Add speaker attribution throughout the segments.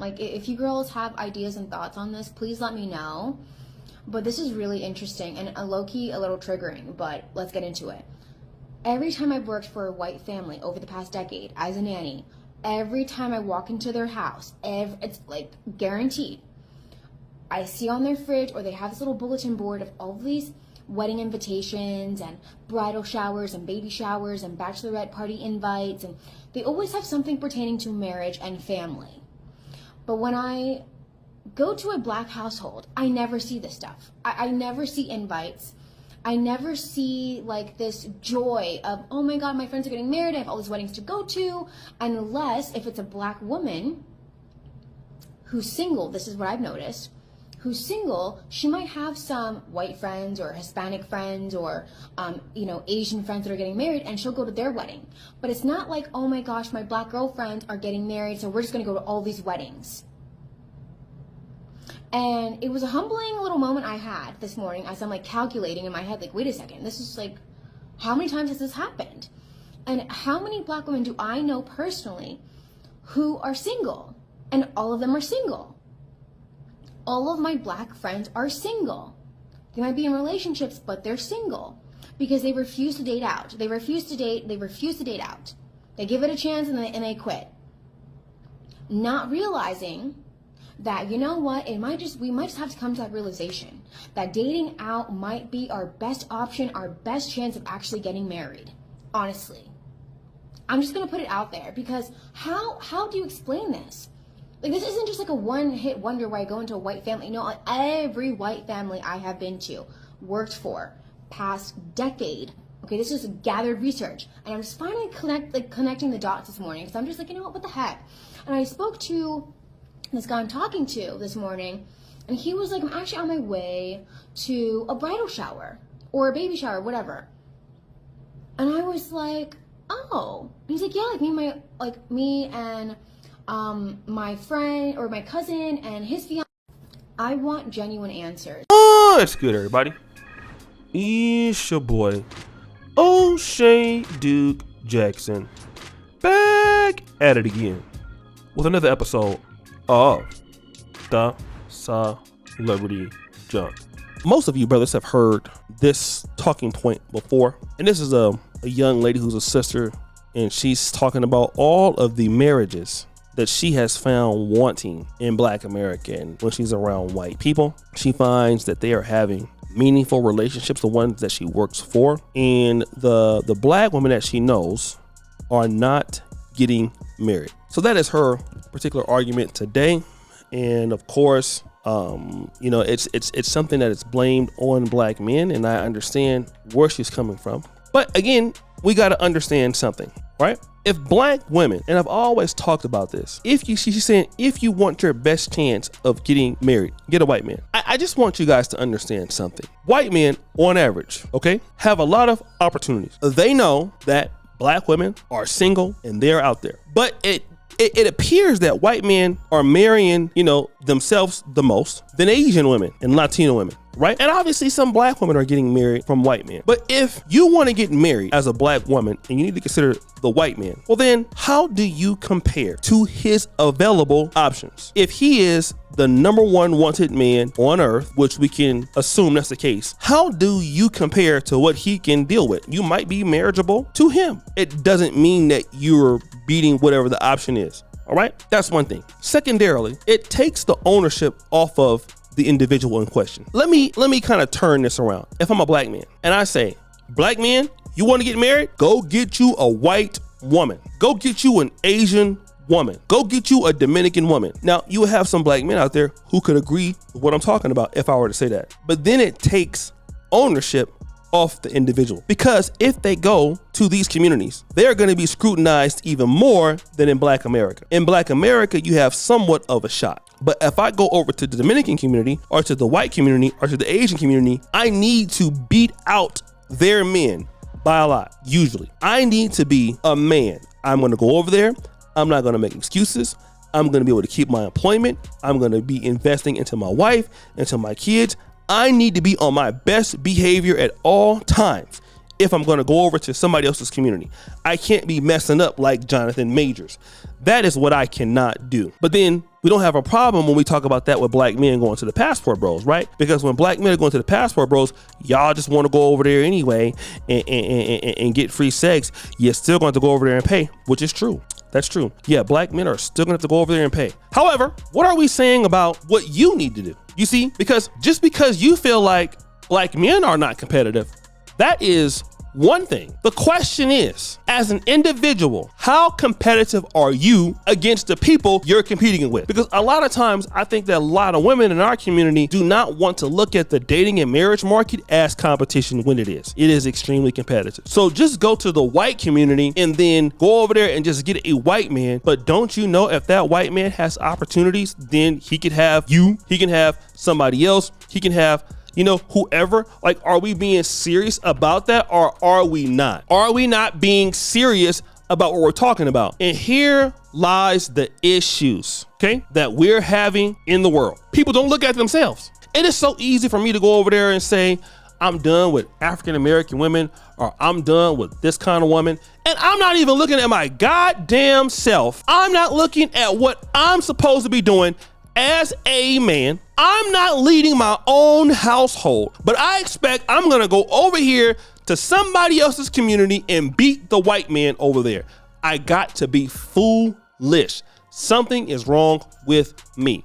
Speaker 1: Like, if you girls have ideas and thoughts on this, please let me know. But this is really interesting and low-key a little triggering, but let's get into it. Every time I've worked for a white family over the past decade as a nanny, every time I walk into their house, it's like guaranteed, I see on their fridge, or they have this little bulletin board of all of these wedding invitations and bridal showers and baby showers and bachelorette party invites, and they always have something pertaining to marriage and family. But when I go to a black household, I never see this stuff. I never see invites. I never see like this joy of, oh my God, my friends are getting married, I have all these weddings to go to, unless if it's a black woman who's single. This is what I've noticed. Who's single, she might have some white friends or Hispanic friends or, Asian friends that are getting married, and she'll go to their wedding. But it's not like, oh my gosh, my black girlfriends are getting married, so we're just gonna go to all these weddings. And it was a humbling little moment I had this morning as I'm like calculating in my head, like, wait a second, this is like, how many times has this happened? And how many black women do I know personally who are single? And all of them are single. All of my black friends are single. They might be in relationships, but they're single because they refuse to date out. They refuse to date out. They give it a chance and they quit. Not realizing that, you know what, we might just have to come to that realization that dating out might be our best option, our best chance of actually getting married. Honestly. I'm just gonna put it out there, because how do you explain this? Like, this isn't just like a one-hit wonder where I go into a white family. No, like every white family I have been to, worked for, past decade. Okay, this is gathered research. And I'm just finally connecting the dots this morning, because I'm just like, you know what the heck? And I spoke to this guy I'm talking to this morning, and he was like, I'm actually on my way to a bridal shower or a baby shower, whatever. And I was like, oh. And he's like, yeah, me and my friend or my cousin and his fiance. I want genuine answers.
Speaker 2: Oh, that's good, everybody. It's your boy, O'Shea Duke Jackson, back at it again with another episode of the Celebrity Junk. Most of you brothers have heard this talking point before, and this is a young lady who's a sister, and she's talking about all of the marriages that she has found wanting in Black America. And when she's around white people, she finds that they are having meaningful relationships, the ones that she works for, and the black women that she knows are not getting married. So that is her particular argument today. And of course, it's something that is blamed on black men, and I understand where she's coming from. But again, we got to understand something, right? If black women, and I've always talked about this, she's saying, if you want your best chance of getting married, get a white man. I just want you guys to understand something. White men, on average, okay, have a lot of opportunities. They know that black women are single and they're out there. But it appears that white men are marrying, themselves the most than Asian women and Latino women, right? And obviously some black women are getting married from white men. But if you want to get married as a black woman and you need to consider the white man, well then how do you compare to his available options? If he is the number one wanted man on earth, which we can assume that's the case, how do you compare to what he can deal with? You might be marriageable to him. It doesn't mean that you're beating whatever the option is. All right, that's one thing. Secondarily, it takes the ownership off of the individual in question. Let me kind of turn this around. If I'm a black man and I say, black man, you want to get married? Go get you a white woman. Go get you an Asian woman. Go get you a Dominican woman. Now, you will have some black men out there who could agree with what I'm talking about if I were to say that. But then it takes ownership off the individual, because if they go to these communities, they're going to be scrutinized even more than in Black America. In Black America, you have somewhat of a shot. But if I go over to the Dominican community or to the white community or to the Asian community, I need to beat out their men by a lot. Usually I need to be a man. I'm going to go over there. I'm not going to make excuses. I'm going to be able to keep my employment. I'm going to be investing into my wife, into my kids. I need to be on my best behavior at all times. if I'm going to go over to somebody else's community. I can't be messing up like Jonathan Majors. That is what I cannot do. But then we don't have a problem when we talk about that with black men going to the passport bros, right? Because when black men are going to the passport bros, y'all just want to go over there anyway and get free sex. You're still going to go over there and pay, which is true. That's true. Yeah, black men are still gonna have to go over there and pay. However, what are we saying about what you need to do? You see, because just because you feel like black men are not competitive, that is one thing. The question is, as an individual, how competitive are you against the people you're competing with? Because a lot of times, I think that a lot of women in our community do not want to look at the dating and marriage market as competition when it is. It is extremely competitive. So just go to the white community and then go over there and just get a white man. But don't you know if that white man has opportunities, then he could have you, he can have somebody else, he can have whoever. Like, are we being serious about that, or are we not? Are we not being serious about what we're talking about? And here lies the issues, okay, that we're having in the world. People don't look at themselves. It is so easy for me to go over there and say, I'm done with African-American women, or I'm done with this kind of woman. And I'm not even looking at my goddamn self. I'm not looking at what I'm supposed to be doing as a man. I'm not leading my own household, but I expect I'm gonna go over here to somebody else's community and beat the white man over there. I got to be foolish. Something is wrong with me.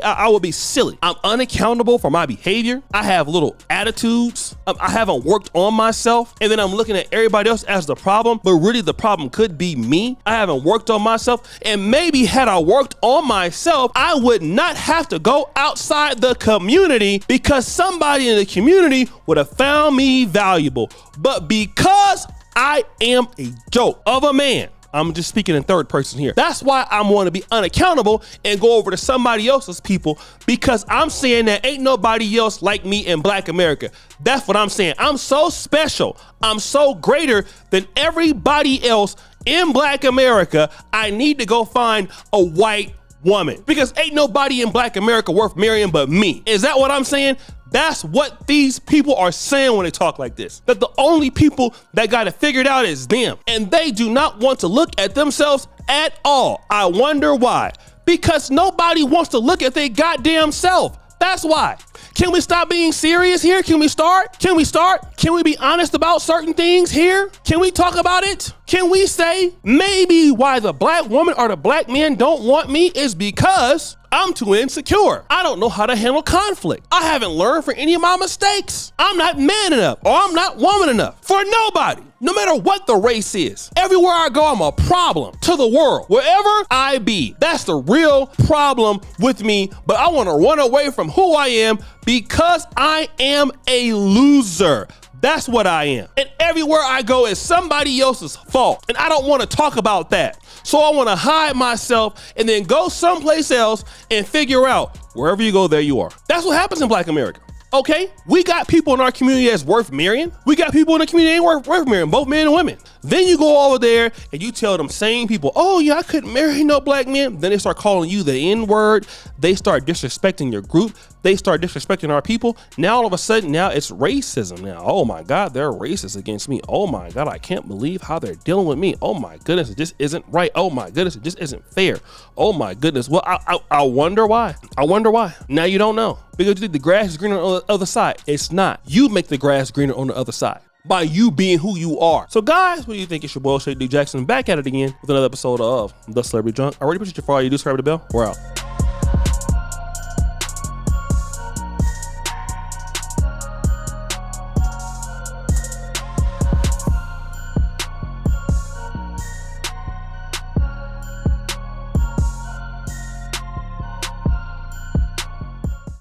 Speaker 2: I would be silly. I'm unaccountable for my behavior. I have little attitudes. I haven't worked on myself. And then I'm looking at everybody else as the problem, but really the problem could be me. I haven't worked on myself. And maybe had I worked on myself, I would not have to go outside the community because somebody in the community would have found me valuable. But because I am a joke of a man, I'm just speaking in third person here. That's why I want to be unaccountable and go over to somebody else's people, because I'm saying that ain't nobody else like me in Black America. That's what I'm saying. I'm so special. I'm so greater than everybody else in Black America. I need to go find a white woman because ain't nobody in Black America worth marrying but me. Is that what I'm saying? That's what these people are saying when they talk like this. That the only people that got it figured out is them. And they do not want to look at themselves at all. I wonder why. Because nobody wants to look at their goddamn self. That's why. Can we stop being serious here? Can we start? Can we start? Can we be honest about certain things here? Can we talk about it? Can we say maybe why the black woman or the black man don't want me is because I'm too insecure. I don't know how to handle conflict. I haven't learned from any of my mistakes. I'm not man enough, or I'm not woman enough for nobody, no matter what the race is. Everywhere I go, I'm a problem to the world. Wherever I be, that's the real problem with me. But I want to run away from who I am because I am a loser. That's what I am. And everywhere I go is somebody else's fault. And I don't want to talk about that. So I want to hide myself and then go someplace else and figure out wherever you go, there you are. That's what happens in Black America. Okay, we got people in our community that's worth marrying. We got people in the community that ain't worth marrying, both men and women. Then you go over there and you tell them same people, oh yeah, I couldn't marry no black men. Then they start calling you the N-word. They start disrespecting your group. They start disrespecting our people. Now all of a sudden, now it's racism now. Oh my God, they're racist against me. Oh my God, I can't believe how they're dealing with me. Oh my goodness, it just isn't right. Oh my goodness, it just isn't fair. Oh my goodness. Well, I wonder why. I wonder why. Now you don't know. Because you think the grass is greener on the other side. It's not. You make the grass greener on the other side by you being who you are. So guys, what do you think? It's your boy, Shay D. Jackson, back at it again with another episode of The Celebrity Drunk. I already appreciate you for all you do. Subscribe to the bell. We're out.